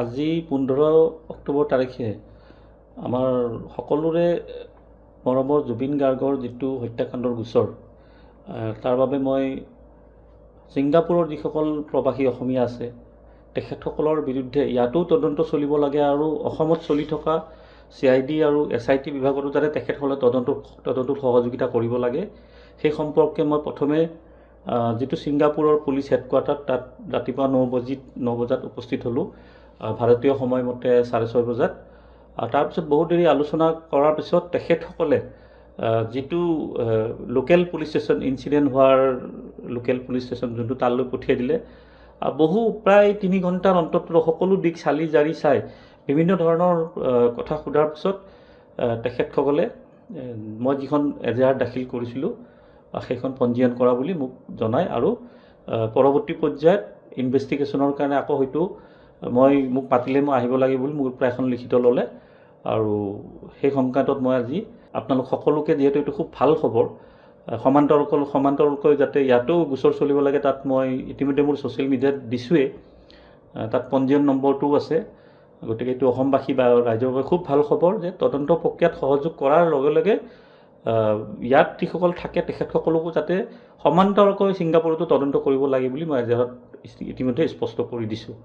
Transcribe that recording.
আজি 15 অক্টোবৰ তাৰিখে আমাৰ সকলোৰে মৰমৰ জুবিন গাৰ্গৰ যিটো হত্যাকাণ্ডৰ গোচৰ, তাৰ বাবে মই ছিংগাপুৰৰ যিসকল প্ৰৱাসী অসমীয়া আছে তেখেতসকলৰ বিৰুদ্ধে ইয়াতো তদন্ত চলিব লাগে আৰু অসমত চলি থকা CID আৰু SIT বিভাগতো যাতে তেখেতসকলে তদন্তত সহযোগিতা কৰিব লাগে, সেই সম্পৰ্কে মই প্ৰথমে যিটো ছিংগাপুৰৰ পুলিচ হেডকোৱাৰ্টাৰ তাত ৰাতিপুৱা 9 বজাত উপস্থিত হ'লোঁ, ভাৰতীয় সময়মতে 6:30 বজাত। তাৰপিছত বহু দেৰি আলোচনা কৰাৰ পিছত তেখেতসকলে যিটো লোকেল পুলিচ ষ্টেচন, ইনচিডেণ্ট হোৱাৰ লোকেল পুলিচ ষ্টেচন যোনটো তালৈ পঠিয়াই দিলে। প্ৰায় 3 ঘণ্টাৰ অন্তত সকলো দিশ চালি জাৰি চাই বিভিন্ন ধৰণৰ কথা সোধাৰ পিছত তেখেতসকলে মই যিখন এজাহাৰ দাখিল কৰিছিলোঁ সেইখন পঞ্জীয়ন কৰা বুলি মোক জনায় আৰু পৰৱৰ্তী পৰ্যায়ত ইনভেষ্টিগেশ্যনৰ কাৰণে আকৌ হয়তো মোক মাতিলে মই আহিব লাগে বুলি মোৰ পৰা এখন লিখিত ল'লে। আৰু সেই সংক্ৰান্তত মই আজি আপোনালোক সকলোকে, যিহেতু এইটো খুব ভাল খবৰ, সমান্তৰালকৈ যাতে ইয়াতো গোচৰ চলিব লাগে, তাত মই ইতিমধ্যে মোৰ ছ'চিয়েল মিডিয়াত দিছোঁৱেই, তাত পঞ্জীয়ন নম্বৰটোও আছে। গতিকে এইটো অসমবাসী বা ৰাইজৰ বাবে খুব ভাল খবৰ যে তদন্ত প্ৰক্ৰিয়াত সহযোগ কৰাৰ লগে লগে ইয়াত যিসকল থাকে তেখেতসকলকো যাতে সমান্তৰালকৈ ছিংগাপুৰতো তদন্ত কৰিব লাগে বুলি মই এজাহাৰত ইতিমধ্যে স্পষ্ট কৰি দিছোঁ।